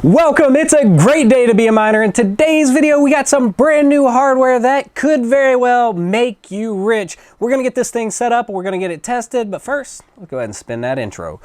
Welcome, it's a great day to be a miner. In today's video, we got some brand new hardware that could very well make you rich. We're gonna get this thing set up, we're gonna get it tested, but first, let's go ahead and spin that intro.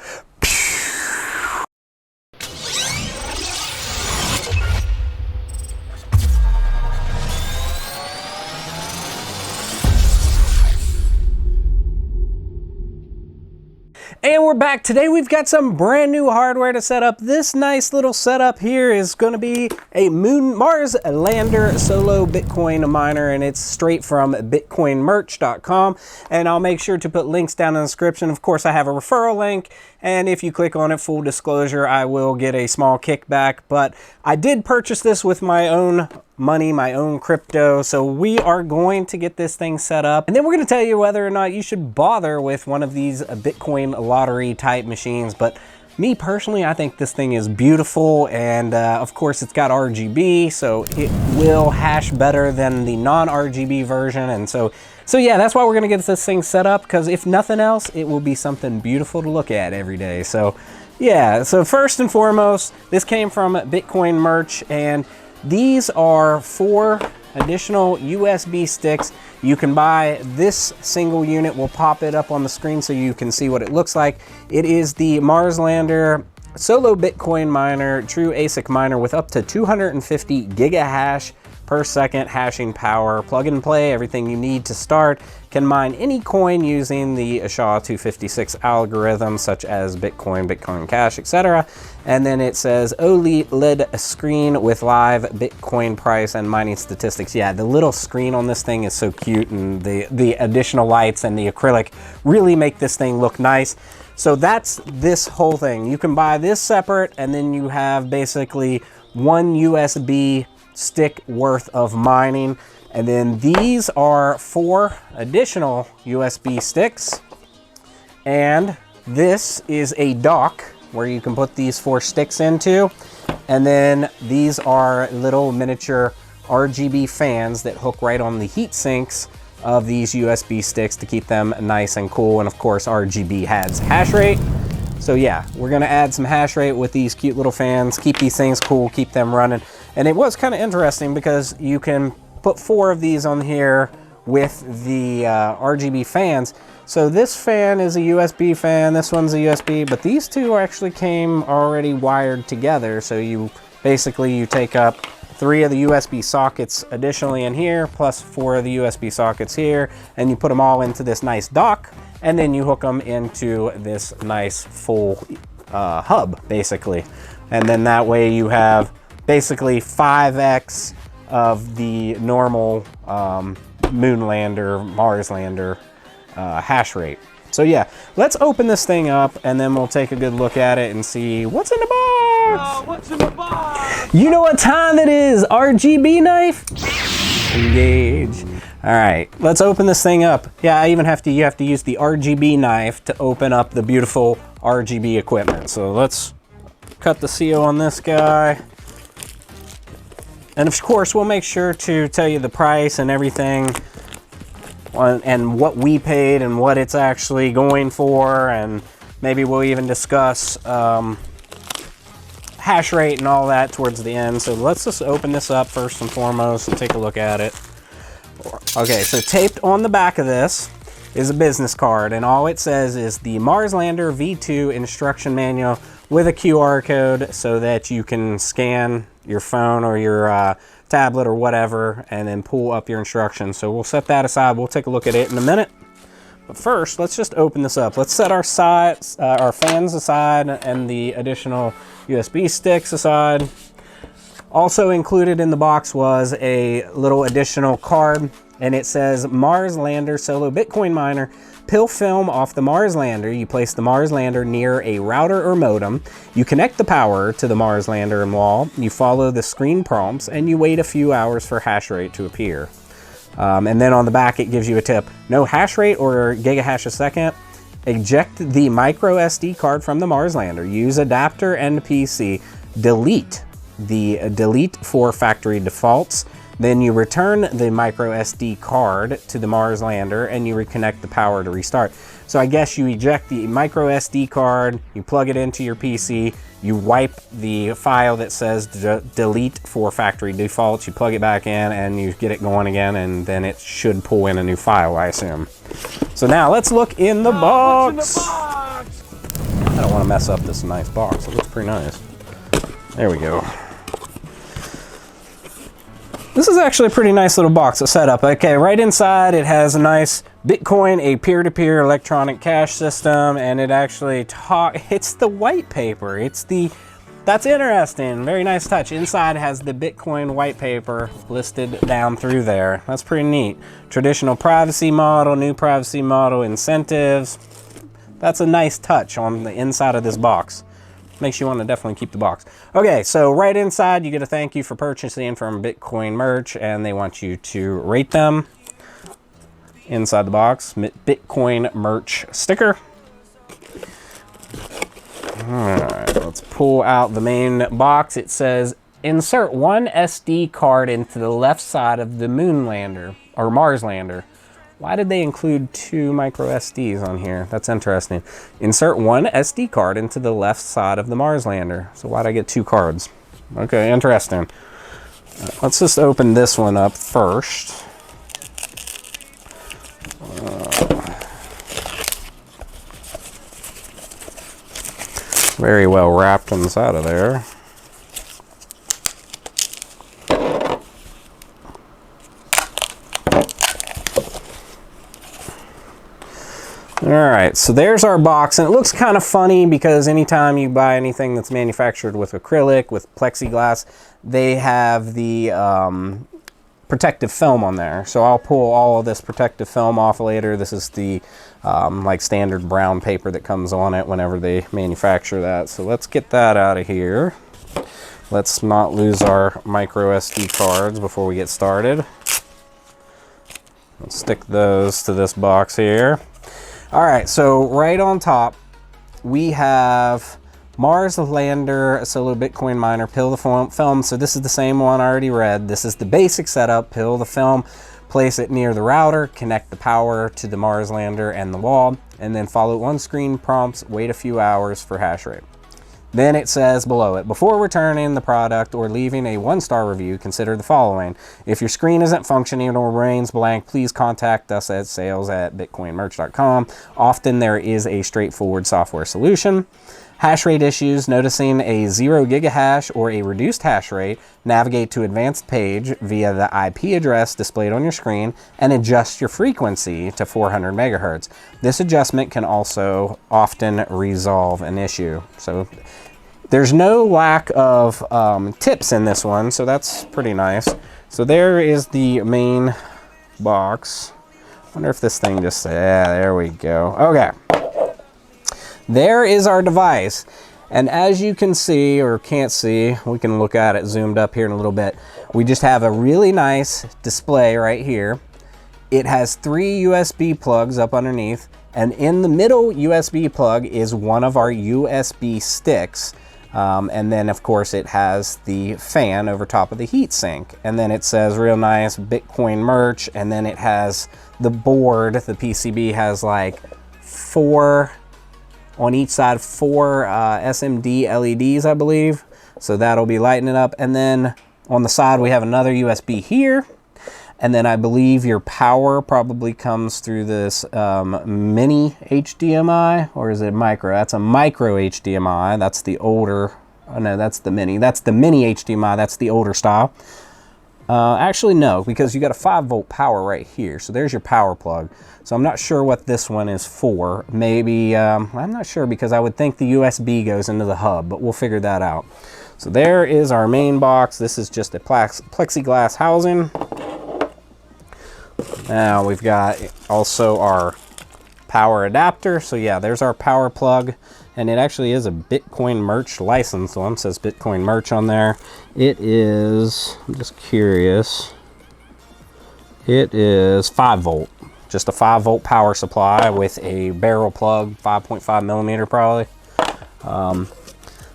And we're back. Today we've got some brand new hardware to set up. This nice little setup here is going to be a Mars Lander Solo Bitcoin miner, and it's straight from bitcoinmerch.com. And I'll make sure to put links down in the description. Of course, I have a referral link, and if you click on it, full disclosure, I will get a small kickback. But I did purchase this with my own money, my own crypto, so we are going to get this thing set up, and then we're going to tell you whether or not you should bother with one of these Bitcoin lottery type machines. But me personally, I think this thing is beautiful, and of course it's got RGB, so it will hash better than the non-RGB version. And so yeah, that's why we're going to get this thing set up, because if nothing else, it will be something beautiful to look at every day. So yeah, so first and foremost, this came from Bitcoin Merch, and these are 4 additional USB sticks. You can buy this single unit. We'll pop it up on the screen so you can see what it looks like. It is the Mars Lander Solo Bitcoin Miner, true ASIC miner with up to 250 gigahash per second hashing power. Plug and play, everything you need to start. Can mine any coin using the SHA-256 algorithm, such as Bitcoin, Bitcoin Cash, etc. And then it says OLED screen with live Bitcoin price and mining statistics. Yeah, the little screen on this thing is so cute, and the additional lights and the acrylic really make this thing look nice. So that's this whole thing. You can buy this separate, and then you have basically 1 USB stick worth of mining. And then these are 4 additional USB sticks, and this is a dock where you can put these 4 sticks into. And then these are little miniature RGB fans that hook right on the heat sinks of these USB sticks to keep them nice and cool. And of course, RGB adds hash rate. So yeah, we're gonna add some hash rate with these cute little fans, keep these things cool, keep them running. And it was kind of interesting because you can put 4 of these on here with the RGB fans. So this fan is a USB fan, this one's a USB, but these 2 actually came already wired together. So you basically, you take up 3 of the USB sockets additionally in here, plus 4 of the USB sockets here, and you put them all into this nice dock, and then you hook them into this nice full hub, basically. And then that way you have basically 5x of the normal Moon Lander, Mars Lander hash rate. So yeah, let's open this thing up, and then we'll take a good look at it and see what's in the box. What's in the box? You know what time it is? RGB knife? Engage. All right, let's open this thing up. Yeah, you have to use the RGB knife to open up the beautiful RGB equipment. So let's cut the seal on this guy. And of course, we'll make sure to tell you the price and everything, and what we paid and what it's actually going for, and maybe we'll even discuss hash rate and all that towards the end. So let's just open this up first and foremost and take a look at it. Okay, so taped on the back of this is a business card, and all it says is the Mars Lander V2 instruction manual with a QR code so that you can scan your phone or your tablet or whatever and then pull up your instructions. So we'll set that aside. We'll take a look at it in a minute. But first, let's just open this up. Let's set our fans aside and the additional USB sticks aside. Also included in the box was a little additional card, and it says Mars Lander Solo Bitcoin Miner. Peel film off the Mars Lander. You place the Mars Lander near a router or modem. You connect the power to the Mars Lander and wall. You follow the screen prompts, and you wait a few hours for hash rate to appear. And then on the back, it gives you a tip. No hash rate or gigahash a second. Eject the micro SD card from the Mars Lander. Use adapter and PC. Delete for factory defaults. Then you return the micro SD card to the Mars Lander, and you reconnect the power to restart. So I guess you eject the micro SD card, you plug it into your PC, you wipe the file that says delete for factory defaults, you plug it back in and you get it going again, and then it should pull in a new file, I assume. So now let's look in the box. I don't want to mess up this nice box. It looks pretty nice. There we go. This is actually a pretty nice little box to set up. Okay, right inside it has a nice Bitcoin, a peer-to-peer electronic cash system, and it actually it's the white paper. That's interesting. Very nice touch. Inside has the Bitcoin white paper listed down through there. That's pretty neat. Traditional privacy model, new privacy model, incentives. That's a nice touch on the inside of this box. Makes you want to definitely keep the box. Okay, so right inside you get a thank you for purchasing from Bitcoin merch, and they want you to rate them. Inside the box, Bitcoin merch sticker. Alright, let's pull out the main box. It says, insert one SD card into the left side of the moon lander, or Mars lander. Why did they include 2 micro SDs on here? That's interesting. Insert one SD card into the left side of the Mars lander. So why'd I get 2 cards? Okay, interesting. Let's just open this one up first. Very well wrapped inside of there. Alright, so there's our box, and it looks kind of funny because anytime you buy anything that's manufactured with acrylic, with plexiglass, they have the protective film on there. So I'll pull all of this protective film off later. This is the like standard brown paper that comes on it whenever they manufacture that. So let's get that out of here. Let's not lose our micro SD cards before we get started. Let's stick those to this box here. All right, so right on top, we have Mars Lander Solo Bitcoin Miner, peel the film. So this is the same one I already read. This is the basic setup, peel the film, place it near the router, connect the power to the Mars Lander and the wall, and then follow on-screen prompts, wait a few hours for hash rate. Then it says below it, before returning the product or leaving a 1-star review, consider the following. If your screen isn't functioning or remains blank, please contact us at sales@bitcoinmerch.com. Often there is a straightforward software solution. Hash rate issues, noticing a 0 gigahash or a reduced hash rate, navigate to advanced page via the IP address displayed on your screen and adjust your frequency to 400 megahertz. This adjustment can also often resolve an issue. So there's no lack of tips in this one, so that's pretty nice. So there is the main box. I wonder if this thing just, yeah, there we go. Okay. There is our device, and as you can see, or can't see, we can look at it zoomed up here in a little bit. We just have a really nice display right here. It has 3 USB plugs up underneath, and in the middle USB plug is one of our USB sticks. And then of course it has the fan over top of the heatsink, and then it says real nice Bitcoin merch, and then it has the board. The PCB has like 4 on each side, 4 SMD LEDs, I believe. So that'll be lighting it up. And then on the side, we have another USB here. And then I believe your power probably comes through this mini HDMI, or is it micro? That's a micro HDMI. That's the older, oh no, that's the mini. That's the mini HDMI, that's the older style. Actually, no, because you got a 5-volt power right here. So there's your power plug. So I'm not sure what this one is for. Maybe, I'm not sure, because I would think the USB goes into the hub, but we'll figure that out. So there is our main box. This is just a plexiglass housing. Now we've got also our power adapter. So yeah, there's our power plug. And it actually is a Bitcoin merch license one. It says Bitcoin merch on there. It is, I'm just curious, it is 5-volt. Just a 5-volt power supply with a barrel plug, 5.5 millimeter probably.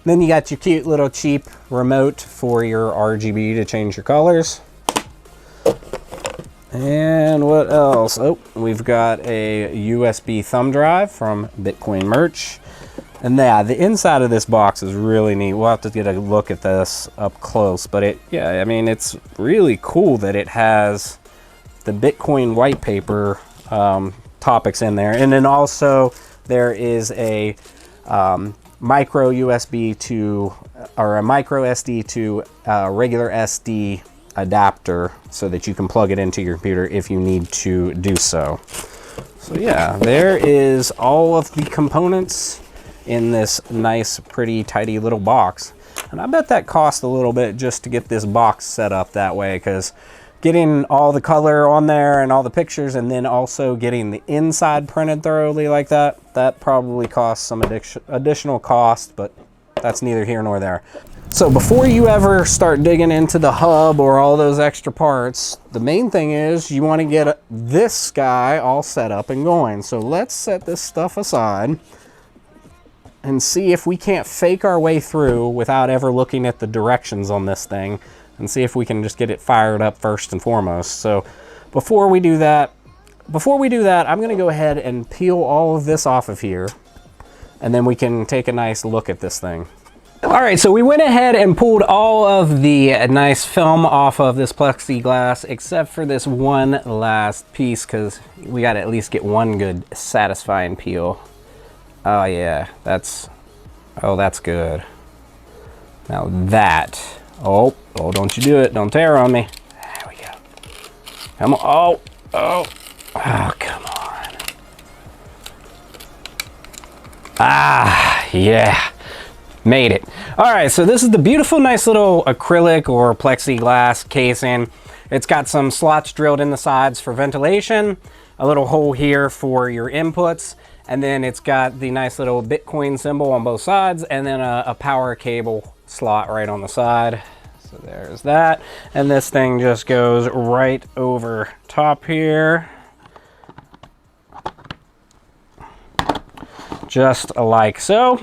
Then you got your cute little cheap remote for your RGB to change your colors. And what else? Oh, we've got a USB thumb drive from Bitcoin Merch. And yeah, the inside of this box is really neat. We'll have to get a look at this up close, but yeah, I mean, it's really cool that it has the Bitcoin white paper topics in there. And then also there is a micro USB to, or a micro SD to regular SD adapter so that you can plug it into your computer if you need to do so. So yeah, there is all of the components in this nice, pretty, tidy little box. And I bet that cost a little bit just to get this box set up that way, because getting all the color on there and all the pictures and then also getting the inside printed thoroughly like that, that probably costs some additional cost, but that's neither here nor there. So before you ever start digging into the hub or all those extra parts, the main thing is you want to get this guy all set up and going. So let's set this stuff aside and see if we can't fake our way through without ever looking at the directions on this thing, and see if we can just get it fired up first and foremost. So before we do that, I'm going to go ahead and peel all of this off of here, and then we can take a nice look at this thing. All right, so we went ahead and pulled all of the nice film off of this plexiglass, except for this one last piece, because we got to at least get one good satisfying peel. Oh yeah, that's good. Now that, oh, don't you do it, don't tear on me. There we go. Come on, oh, come on. Ah, yeah. Made it. All right, so this is the beautiful, nice little acrylic or plexiglass casing. It's got some slots drilled in the sides for ventilation, a little hole here for your inputs, and then it's got the nice little Bitcoin symbol on both sides, and then a power cable slot right on the side. So there's that. And this thing just goes right over top here, just like so.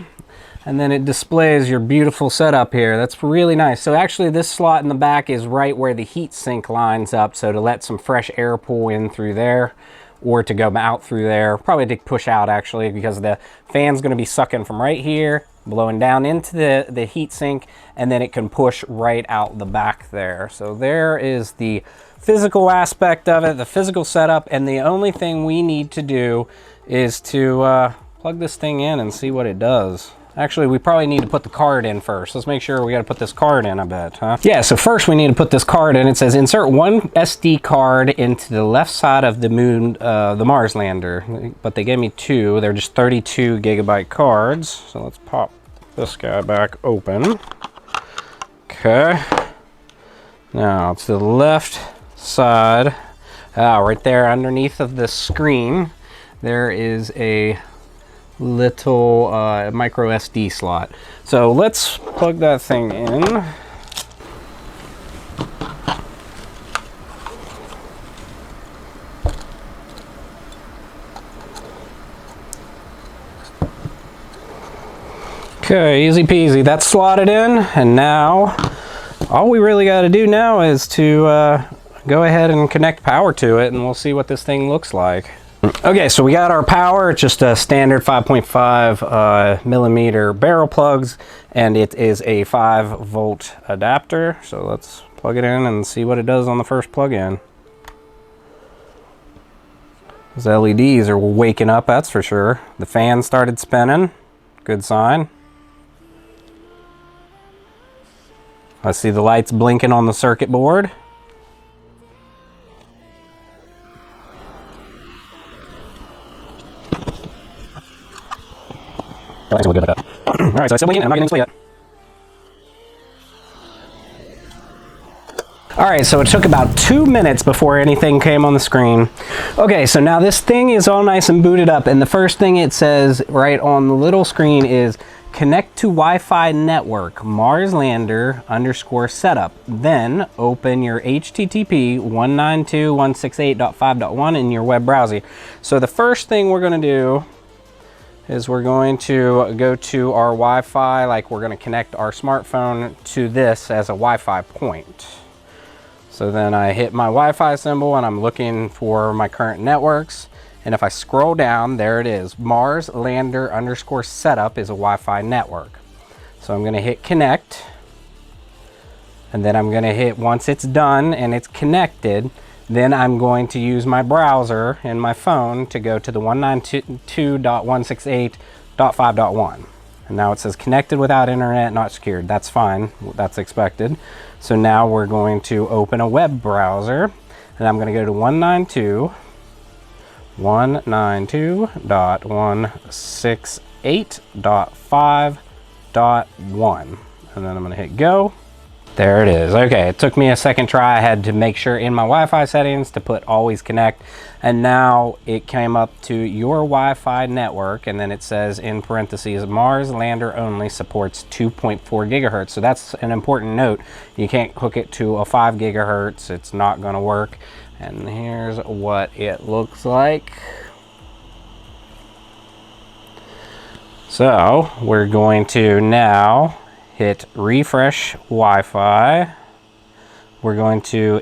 And then it displays your beautiful setup here. That's really nice. So actually this slot in the back is right where the heat sink lines up. So to let some fresh air pull in through there, or to go out through there, probably to push out actually, because the fan's gonna be sucking from right here, blowing down into the heat sink, and then it can push right out the back there. So there is the physical aspect of it, the physical setup, and the only thing we need to do is to plug this thing in and see what it does. Actually, we probably need to put the card in first. Let's make sure we got to put this card in, I bet, huh? Yeah, so first we need to put this card in. It says insert one SD card into the left side of the moon, the Mars lander. But they gave me two. They're just 32 gigabyte cards. So let's pop this guy back open. Okay. Now to the left side, right there underneath of the screen, there is a little micro SD slot. So let's plug that thing in. Okay, easy peasy. That's slotted in, and now all we really got to do now is to go ahead and connect power to it, and we'll see what this thing looks like. Okay, so we got our power. It's just a standard 5.5 millimeter barrel plugs, and it is a 5-volt adapter. So let's plug it in and see what it does on the first plug-in. Those LEDs are waking up, that's for sure. The fan started spinning. Good sign. I see the lights blinking on the circuit board. All right, so I still waiting. I'm not getting display yet. All right, so it took about 2 minutes before anything came on the screen. Okay, so now this thing is all nice and booted up, and the first thing it says right on the little screen is connect to Wi-Fi network, Mars lander _ setup. Then open your HTTP 192.168.5.1 in your web browser. So the first thing we're going to do is we're going to go to our Wi-Fi, like we're going to connect our smartphone to this as a Wi-Fi point. So then I hit my Wi-Fi symbol and I'm looking for my current networks. And if I scroll down, there it is. Mars Lander _ setup is a Wi-Fi network. So I'm gonna hit connect. And then I'm gonna hit, once it's done and it's connected, then I'm going to use my browser and my phone to go to the 192.168.5.1. And now it says connected without internet, not secured. That's fine, that's expected. So now we're going to open a web browser, and I'm gonna go to 192.168.5.1. And then I'm gonna hit go. There it is. Okay, it took me a second try. I had to make sure in my Wi-Fi settings to put always connect, and now it came up to your Wi-Fi network, and then it says in parentheses, Mars Lander only supports 2.4 gigahertz. So that's an important note. You can't hook it to a 5 gigahertz. It's not going to work. And here's what it looks like. So we're going to now hit refresh Wi-Fi. We're going to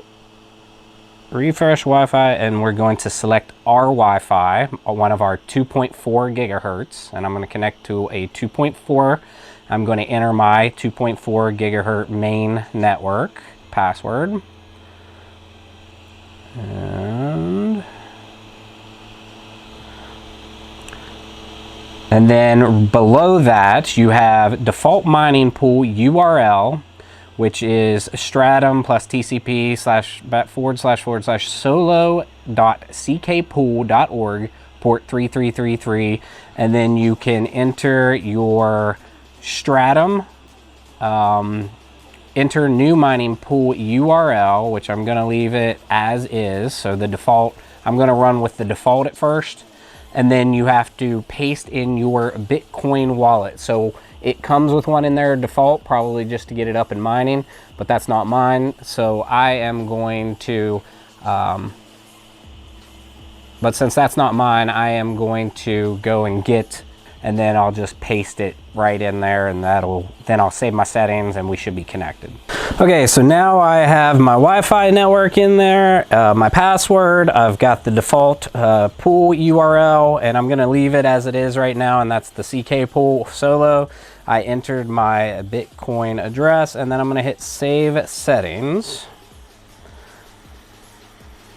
refresh Wi-Fi, and we're going to select our Wi-Fi, one of our 2.4 gigahertz, and I'm going to connect to a 2.4. I'm going to enter my 2.4 gigahertz main network password. And then below that, you have default mining pool URL, which is stratum plus TCP / solo.ckpool.org, port 3333. And then you can enter your stratum, enter new mining pool URL, which I'm going to leave it as is. So the default, I'm going to run with the default at first. And then you have to paste in your Bitcoin wallet. So it comes with one in there default, probably just to get it up and mining, but that's not mine. So I am going to, but since that's not mine, I am going to go and get, and then I'll just paste it right in there, and then I'll save my settings and we should be connected. Okay, so now I have my Wi-Fi network in there, my password, I've got the default pool URL, and I'm gonna leave it as it is right now, and that's the CK pool solo. I entered my Bitcoin address, and then I'm gonna hit save settings.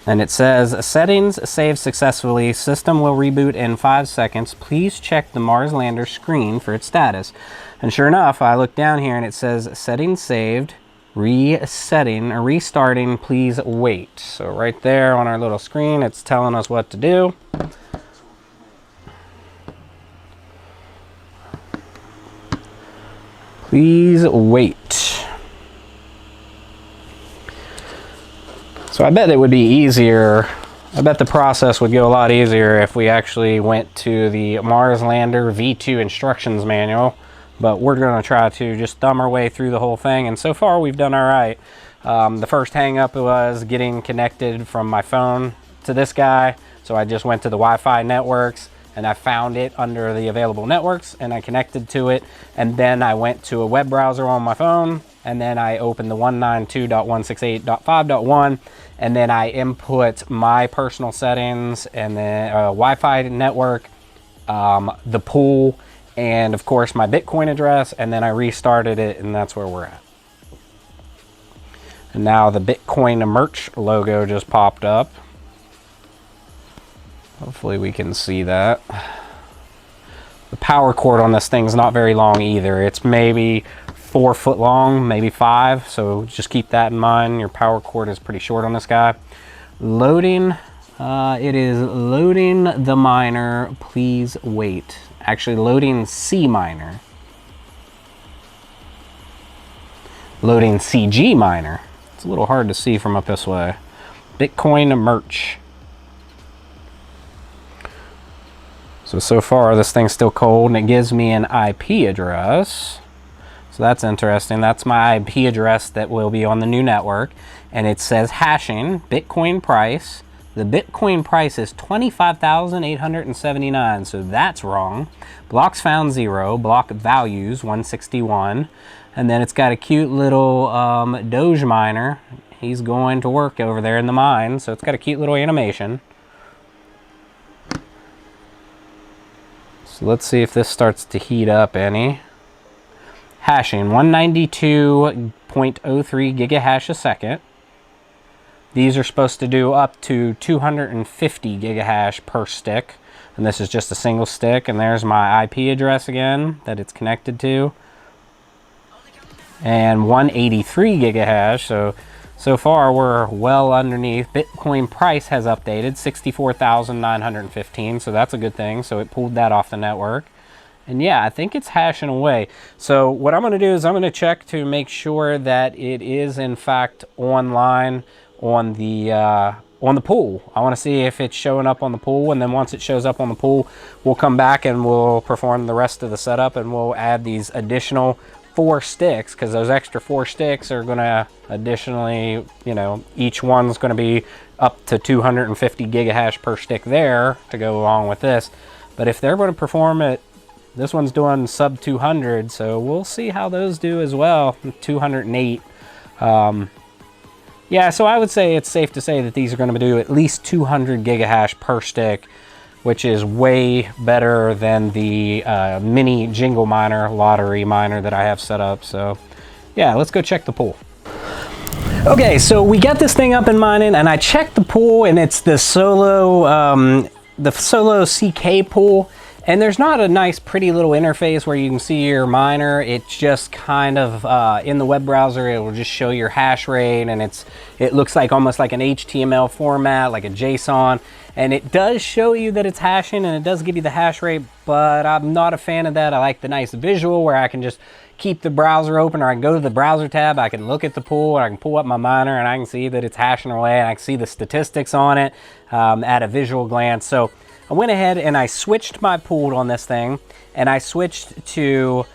And it says, settings saved successfully. System will reboot in 5 seconds. Please check the Mars Lander screen for its status. And sure enough, I look down here and it says settings saved, resetting or restarting, please wait. So right there on our little screen, it's telling us what to do. Please wait. So I bet it would be easier, I bet the process would go a lot easier if we actually went to the Mars Lander V2 instructions manual, but we're going to try to just thumb our way through the whole thing, and so far we've done all right. The first hang up was getting connected from my phone to this guy, so I just went to the Wi-Fi networks and I found it under the available networks and I connected to it, and then I went to a web browser on my phone, and then I opened the 192.168.5.1, and then I input my personal settings, and then Wi-Fi network, the pool, and of course my Bitcoin address, and then I restarted it, and that's where we're at. And now the Bitcoin merch logo just popped up. Hopefully we can see that. The power cord on this thing's not very long either. It's maybe 4 foot long, maybe 5, so just keep that in mind. Your power cord is pretty short on this guy. Loading, it is loading the miner, please wait. Actually loading C miner. Loading CG miner. It's a little hard to see from up this way. Bitcoin merch. So far this thing's still cold, and it gives me an IP address. So that's interesting. That's my IP address that will be on the new network. And it says hashing, Bitcoin price. The Bitcoin price is 25,879, so that's wrong. Blocks found 0, block values 161. And then it's got a cute little Doge miner he's going to work over there in the mine. So it's got a cute little animation. So let's see if this starts to heat up any. Hashing 192.03 gigahash a second. These are supposed to do up to 250 gigahash per stick. And this is just a single stick. And there's my IP address again that it's connected to. And 183 gigahash. So far we're well underneath. Bitcoin price has updated 64,915. So that's a good thing. So it pulled that off the network. And yeah, I think it's hashing away. So what I'm going to do is I'm going to check to make sure that it is in fact online on the pool. I want to see if it's showing up on the pool, and then once it shows up on the pool, we'll come back and we'll perform the rest of the setup, and we'll add these additional 4 sticks, because those extra 4 sticks are going to additionally, you know, each one's going to be up to 250 gigahash per stick there to go along with this. But if they're going to perform it, this one's doing sub 200, so we'll see how those do as well. 208. Yeah, so I would say it's safe to say that these are going to do at least 200 gigahash per stick, which is way better than the mini Jingle Miner lottery miner that I have set up. So yeah, let's go check the pool. Okay, so we got this thing up and mining, and I checked the pool, and it's the Solo CK pool. And there's not a nice pretty little interface where you can see your miner. It's just kind of in the web browser, it will just show your hash rate, and it looks like almost like an HTML format, like a JSON. And it does show you that it's hashing, and it does give you the hash rate, but I'm not a fan of that. I like the nice visual where I can just keep the browser open, or I can go to the browser tab, I can look at the pool, and I can pull up my miner, and I can see that it's hashing away, and I can see the statistics on it at a visual glance. So I went ahead and I switched my pool on this thing, and I switched to,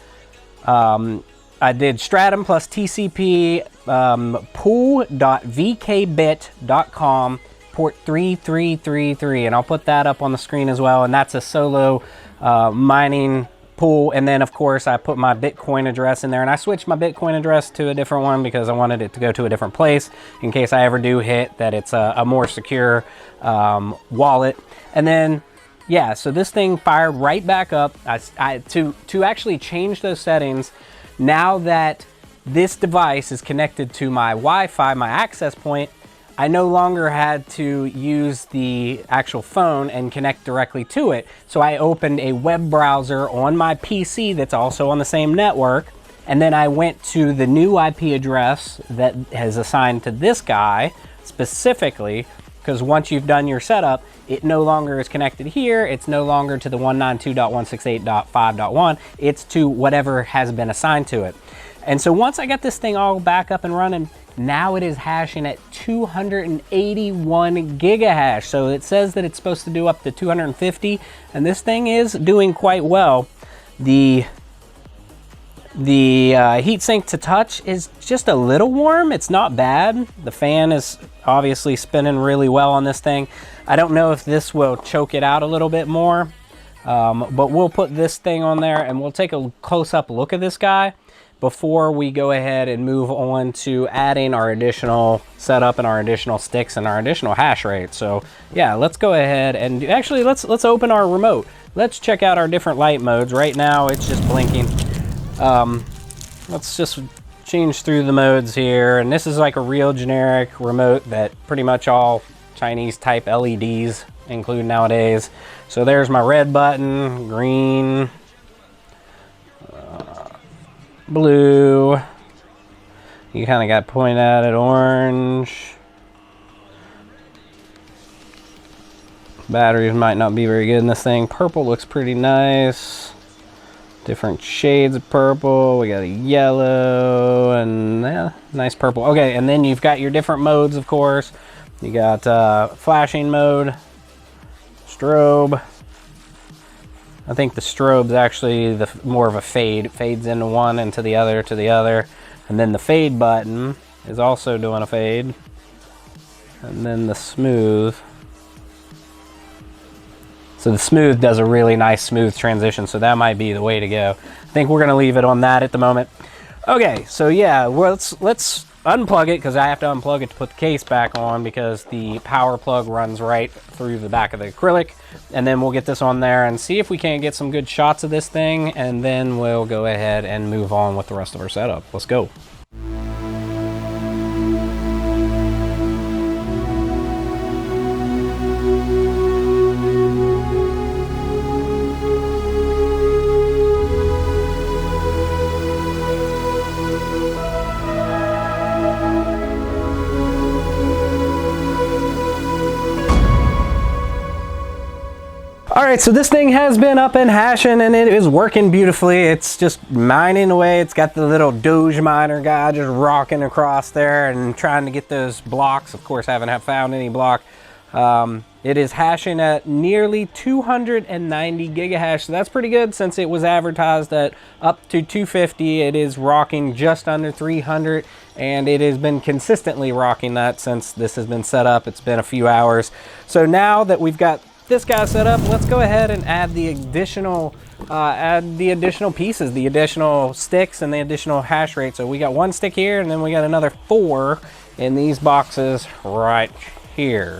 I did Stratum plus TCP pool.vkbit.com port 3333, and I'll put that up on the screen as well. And that's a Solo mining pool. And then of course I put my Bitcoin address in there, and I switched my Bitcoin address to a different one because I wanted it to go to a different place in case I ever do hit that it's a more secure wallet. And then yeah, so this thing fired right back up. To actually change those settings, now that this device is connected to my Wi-Fi, my access point, I no longer had to use the actual phone and connect directly to it. So I opened a web browser on my PC that's also on the same network, and then I went to the new IP address that is assigned to this guy specifically, because once you've done your setup, it no longer is connected here. It's no longer to the 192.168.5.1. It's to whatever has been assigned to it. And so once I got this thing all back up and running, now it is hashing at 281 gigahash. So it says that it's supposed to do up to 250, and this thing is doing quite well. The heat sink to touch is just a little warm. It's not bad. The fan is obviously spinning really well on this thing. I don't know if this will choke it out a little bit more, but we'll put this thing on there and we'll take a close-up look at this guy before we go ahead and move on to adding our additional setup and our additional sticks and our additional hash rate. So yeah, let's go ahead and actually let's open our remote. Let's check out our different light modes. Right now it's just blinking. Let's just change through the modes here, and this is like a real generic remote that pretty much all Chinese type LEDs include nowadays. So there's my red button, green, blue, you kind of got pointed at orange. Batteries might not be very good in this thing. Purple looks pretty nice. Different shades of purple. We got a yellow and yeah, nice purple. Okay, and then you've got your different modes, of course. You got flashing mode, strobe. I think the strobe's actually more of a fade. Fades into one and to the other, and then the fade button is also doing a fade, and then the smooth. So the smooth does a really nice smooth transition, so that might be the way to go. I think we're gonna leave it on that at the moment. Okay, so yeah, let's unplug it because I have to unplug it to put the case back on because the power plug runs right through the back of the acrylic. And then we'll get this on there and see if we can't get some good shots of this thing, and then we'll go ahead and move on with the rest of our setup. Let's go. All right, so this thing has been up and hashing and it is working beautifully. It's just mining away. It's got the little Doge miner guy just rocking across there and trying to get those blocks. Of course, I haven't found any block. It is hashing at nearly 290 gigahash, so that's pretty good since it was advertised at up to 250. It is rocking just under 300, and it has been consistently rocking that since this has been set up. It's been a few hours. So now that we've got this guy set up, let's go ahead and add the additional pieces, the additional sticks and the additional hash rate. So we got one stick here, and then we got another 4 in these boxes right here.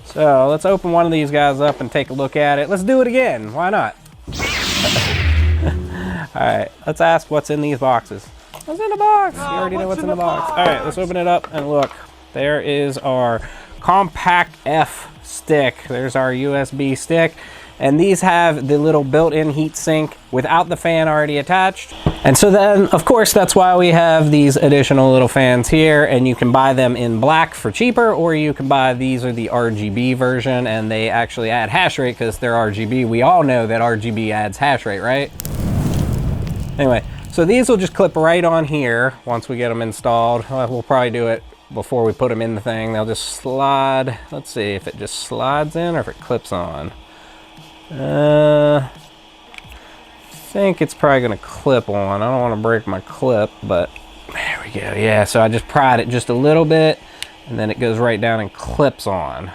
So let's open one of these guys up and take a look at it. Let's do it again, why not? All right, let's ask what's in these boxes. What's in the box? You already know what's in the box. All right, let's open it up and look. There is our Compact F stick. There's our USB stick, and these have the little built-in heat sink without the fan already attached. And so then, of course, that's why we have these additional little fans here, and you can buy them in black for cheaper, or you can buy these are the RGB version, and they actually add hash rate because they're RGB. We all know that RGB adds hash rate, right? Anyway, so these will just clip right on here once we get them installed. We'll probably do it before we put them in the thing. They'll just slide. Let's see if it just slides in or if it clips on. I think it's probably gonna clip on. I don't want to break my clip, but there we go. Yeah, so I just pried it just a little bit, and then it goes right down and clips on.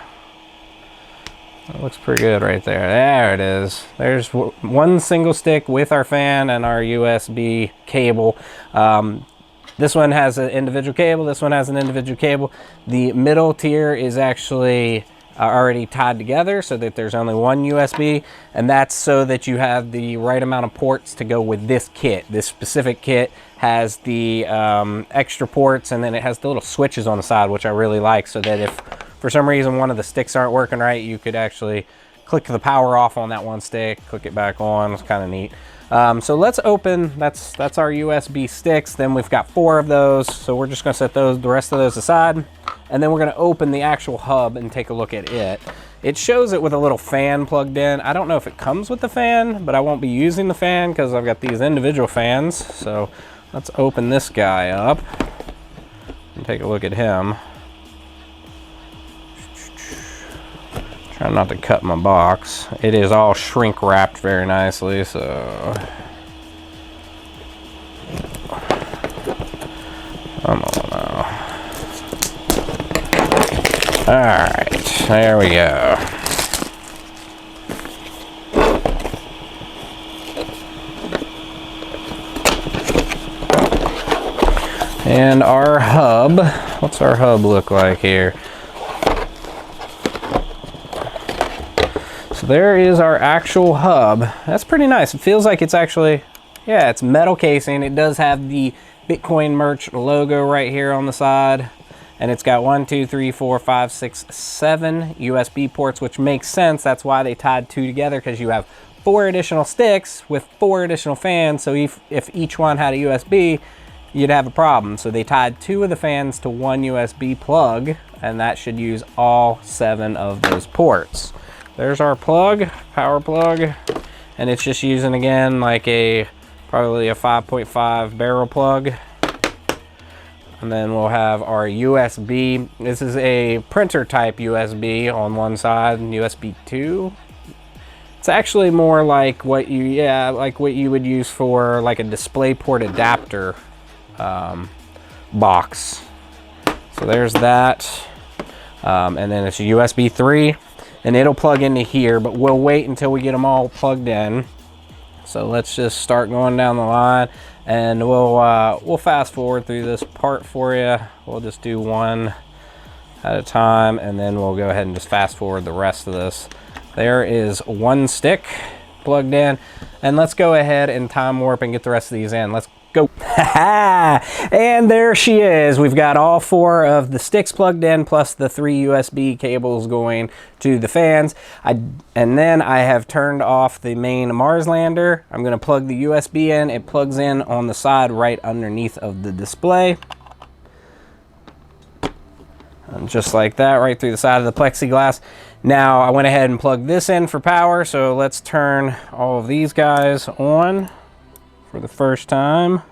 That looks pretty good right there. There it is. There's one single stick with our fan and our USB cable. This one has an individual cable, this one has an individual cable. The middle tier is actually already tied together so that there's only one USB, and that's so that you have the right amount of ports to go with this kit. This specific kit has the extra ports, and then it has the little switches on the side, which I really like, so that if for some reason one of the sticks aren't working right, you could actually click the power off on that one stick, click it back on. It's kind of neat. So let's open, that's our USB sticks. Then we've got 4 of those, so we're just gonna set the rest of those aside, and then we're gonna open the actual hub and take a look at it. It shows it with a little fan plugged in. I don't know if it comes with the fan, but I won't be using the fan because I've got these individual fans. So let's open this guy up and take a look at him. Try not to cut my box. It is all shrink wrapped very nicely, so. Come on now. All right, there we go. And our hub, what's our hub look like here? So there is our actual hub. That's pretty nice. It feels like it's actually, yeah, it's metal casing. It does have the Bitcoin merch logo right here on the side. And it's got 1, 2, 3, 4, 5, 6, 7 USB ports, which makes sense. That's why they tied 2 together, because you have 4 additional sticks with 4 additional fans. So if each one had a USB, you'd have a problem. So they tied 2 of the fans to 1 USB plug, and that should use all 7 of those ports. There's our plug, power plug, and it's just using, again, like probably a 5.5 barrel plug. And then we'll have our USB. This is a printer type USB on one side, and USB 2. It's actually more like what you would use for like a DisplayPort adapter box. So there's that. And then it's a USB 3. And it'll plug into here, but we'll wait until we get them all plugged in. So let's just start going down the line, and we'll fast forward through this part for you. We'll just do one at a time, and then we'll go ahead and just fast forward the rest of this. There is one stick plugged in, and let's go ahead and time warp and get the rest of these in. Let's go. And there she is. We've got all 4 of the sticks plugged in, plus the 3 USB cables going to the fans. And then I have turned off the main Mars lander. I'm going to plug the USB in. It plugs in on the side right underneath of the display. And just like that, right through the side of the plexiglass. Now I went ahead and plugged this in for power, so let's turn all of these guys on for the first time.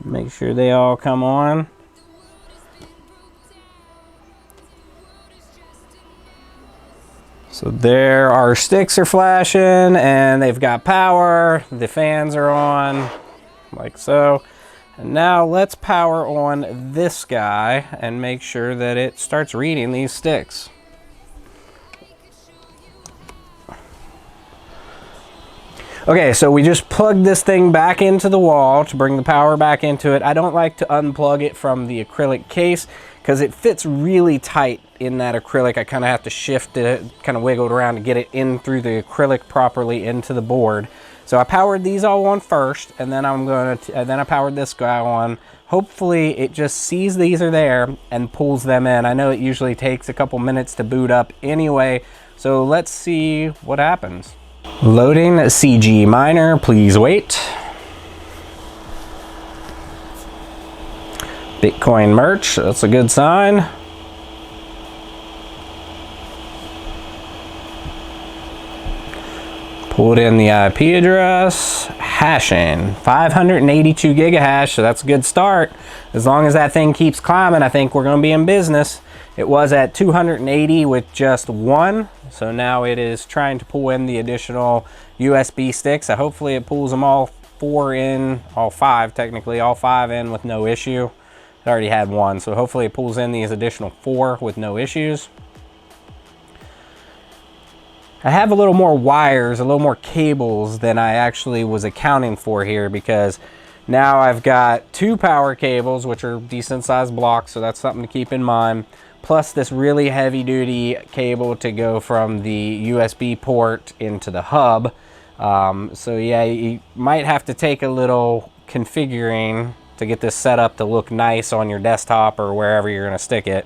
Make sure they all come on. So there, our sticks are flashing and they've got power. The fans are on, like so. And now let's power on this guy and make sure that it starts reading these sticks. Okay, so we just plugged this thing back into the wall to bring the power back into it. I don't like to unplug it from the acrylic case because it fits really tight in that acrylic. I kind of have to shift it, kind of wiggle it around to get it in through the acrylic properly into the board. So I powered these all on first, and then then I powered this guy on. Hopefully it just sees these are there and pulls them in. I know it usually takes a couple minutes to boot up anyway, so let's see what happens. Loading CG Miner, please wait. Bitcoin merch, that's a good sign. Pulled in the IP address, hashing 582 gigahash, so that's a good start. As long as that thing keeps climbing, I think we're going to be in business. It was at 280 with just 1, so now it is trying to pull in the additional USB sticks. So hopefully it pulls them all 4 in, all 5 technically, all 5 in with no issue. It already had 1, so hopefully it pulls in these additional 4 with no issues. I have a little more wires, a little more cables than I actually was accounting for here, because now I've got 2 power cables, which are decent sized blocks, so that's something to keep in mind. Plus this really heavy duty cable to go from the USB port into the hub. So yeah, you might have to take a little configuring to get this set up to look nice on your desktop or wherever you're going to stick it.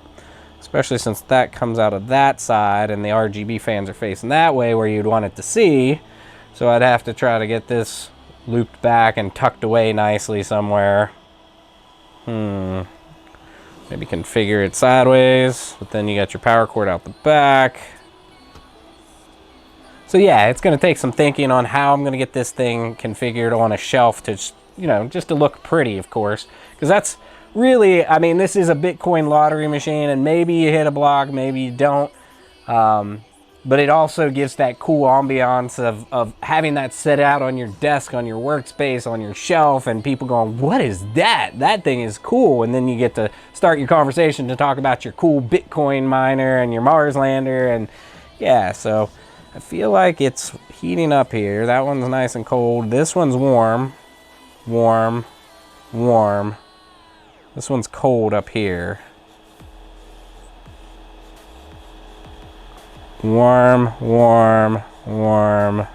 Especially since that comes out of that side and the RGB fans are facing that way where you'd want it to see. So I'd have to try to get this looped back and tucked away nicely somewhere. Maybe configure it sideways, but then you got your power cord out the back. So yeah, it's going to take some thinking on how I'm going to get this thing configured on a shelf to, just to look pretty, of course. Because that's really, I mean, this is a Bitcoin lottery machine, and maybe you hit a block, maybe you don't. But it also gives that cool ambiance of having that set out on your desk, on your workspace, on your shelf, and people going, what is that? That thing is cool. And then you get to start your conversation to talk about your cool Bitcoin miner and your Mars lander. And yeah, so I feel like it's heating up here. That one's nice and cold. This one's warm, warm, warm. This one's cold up here. Warm, warm, warm.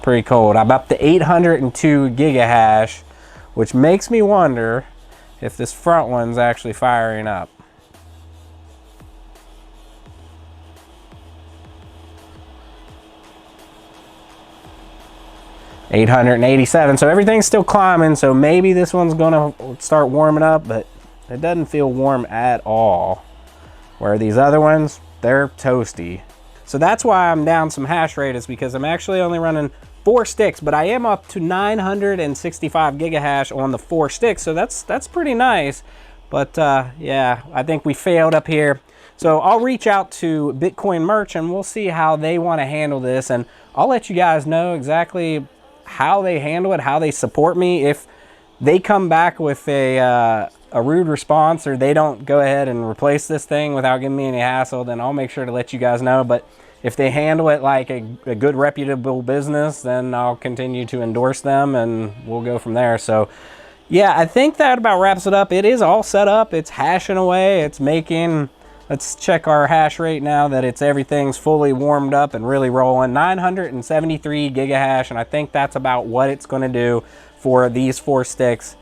Pretty cold. I'm up to 802 gigahash, which makes me wonder if this front one's actually firing up. $887, so everything's still climbing, so maybe this one's gonna start warming up, but it doesn't feel warm at all. Where these other ones, they're toasty. So that's why I'm down some hash rate, is because I'm actually only running 4 sticks, but I am up to 965 gigahash on the 4 sticks, so that's pretty nice. But yeah, I think we failed up here. So I'll reach out to Bitcoin Merch and we'll see how they want to handle this, and I'll let you guys know exactly how they handle it, how they support me. If they come back with a rude response, or they don't go ahead and replace this thing without giving me any hassle, then I'll make sure to let you guys know. But if they handle it like a good reputable business, then I'll continue to endorse them and we'll go from there. So yeah, I think that about wraps it up. It is all set up. It's hashing away. It's making, let's check our hash rate now that everything's fully warmed up and really rolling. 973 gigahash, and I think that's about what it's going to do for these 4 sticks,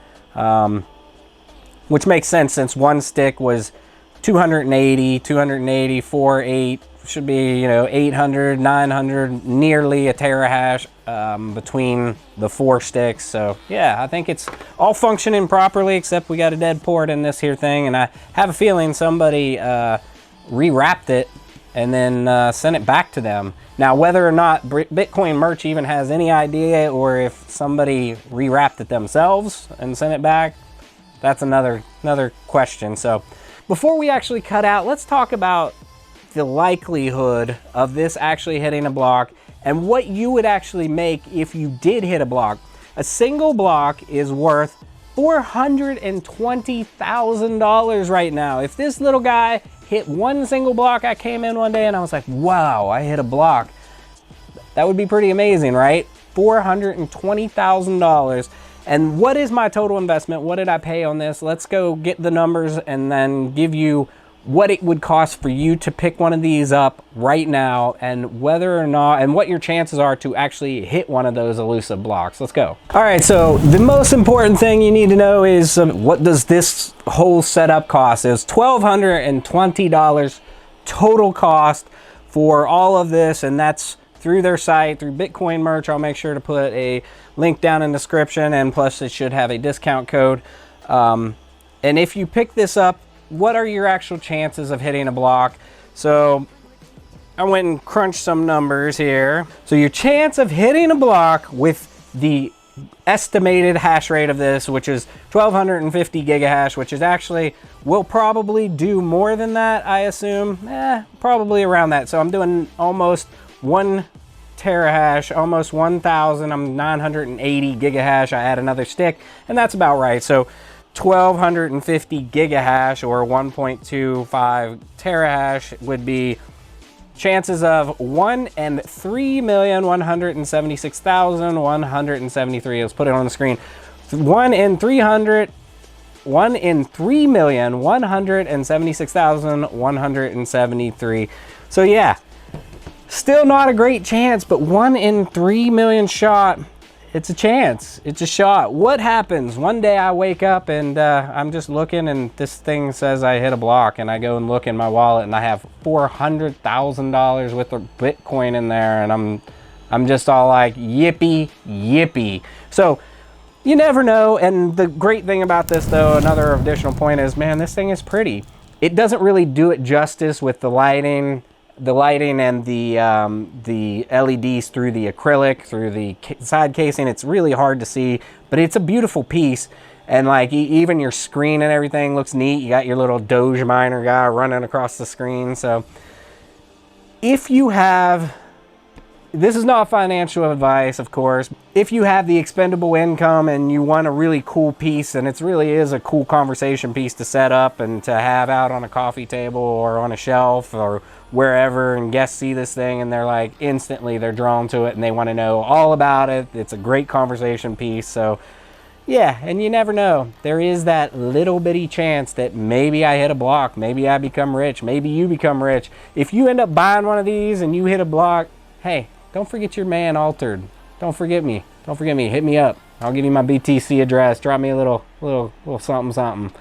which makes sense since one stick was 280, 4, 8, should be, you know, 800, 900, nearly a terahash between the 4 sticks. So yeah, I think it's all functioning properly, except we got a dead port in this here thing, and I have a feeling somebody rewrapped it and then sent it back to them. Now, whether or not Bitcoin Merch even has any idea, or if somebody rewrapped it themselves and sent it back, that's another question. So before we actually cut out, let's talk about the likelihood of this actually hitting a block and what you would actually make if you did hit a block. A single block is worth $420,000 right now. If this little guy hit one single block, I came in one day and I was like, wow, I hit a block. That would be pretty amazing, right? $420,000. And what is my total investment? What did I pay on this? Let's go get the numbers and then give you what it would cost for you to pick one of these up right now, and whether or not, and what your chances are to actually hit one of those elusive blocks. Let's go. All right, so the most important thing you need to know is what does this whole setup cost? It's $1,220 total cost for all of this, and that's through their site, through Bitcoin Merch. I'll make sure to put a link down in the description, and plus it should have a discount code. And if you pick this up, what are your actual chances of hitting a block? So I went and crunched some numbers here. So your chance of hitting a block with the estimated hash rate of this, which is 1250 gigahash, which is actually, will probably do more than that, I assume. Probably around that. So I'm doing almost 1 terahash, almost 1,000. I'm 980 gigahash. I add another stick, and that's about right. So 1250 gigahash or 1.25 terahash would be chances of 1 in 3,176,173. Let's put it on the screen. 1 in 3,176,173. So yeah, still not a great chance, but 1 in 3 million shot. It's a chance. It's a shot. What happens? One day I wake up and I'm just looking and this thing says I hit a block, and I go and look in my wallet and I have $400,000 worth of Bitcoin in there, and I'm just all like, yippee, yippee. So you never know. And the great thing about this, though, another additional point is, man, this thing is pretty. It doesn't really do it justice with the lighting and the LEDs through the acrylic, through the side casing. It's really hard to see, but it's a beautiful piece. And like even your screen and everything looks neat. You got your little Doge miner guy running across the screen. So if you have, this is not financial advice, of course. If you have the expendable income and you want a really cool piece, and it really is a cool conversation piece to set up and to have out on a coffee table or on a shelf or wherever, and guests see this thing and they're like, instantly they're drawn to it and they want to know all about it. It's a great conversation piece. So yeah, and you never know. There is that little bitty chance that maybe I hit a block, maybe I become rich, maybe you become rich. If you end up buying one of these and you hit a block, hey, don't forget your man Altered. Don't forget me. Don't forget me. Hit me up. I'll give you my BTC address. Drop me a little something, something.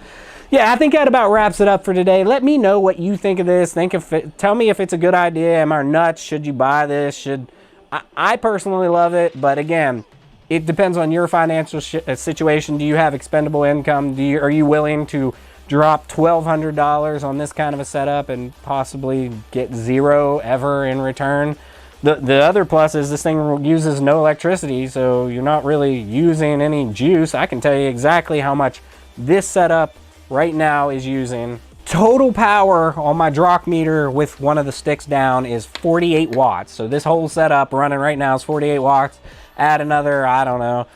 Yeah, I think that about wraps it up for today. Let me know what you think of this. Tell me if it's a good idea. Am I nuts? Should you buy this? I personally love it, but again, it depends on your financial situation. Do you have expendable income? Are you willing to drop $1,200 on this kind of a setup and possibly get zero ever in return? The other plus is this thing uses no electricity, so you're not really using any juice. I can tell you exactly how much this setup right now is using. Total power on my Drock meter with one of the sticks down is 48 watts. So this whole setup running right now is 48 watts. Add another, I don't know,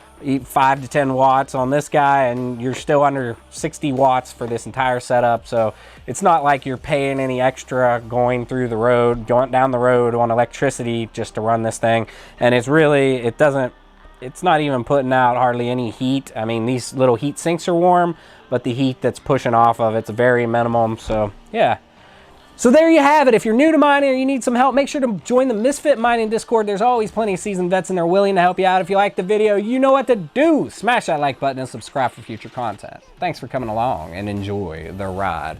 5 to 10 watts on this guy, and you're still under 60 watts for this entire setup. So it's not like you're paying any extra going through the road, going down the road on electricity just to run this thing. And it's really, it's not even putting out hardly any heat. I mean, these little heat sinks are warm, but the heat that's pushing off of it's very minimum. So yeah. So there you have it. If you're new to mining or you need some help, make sure to join the Misfit Mining Discord. There's always plenty of seasoned vets in there willing to help you out. If you like the video, you know what to do. Smash that like button and subscribe for future content. Thanks for coming along and enjoy the ride.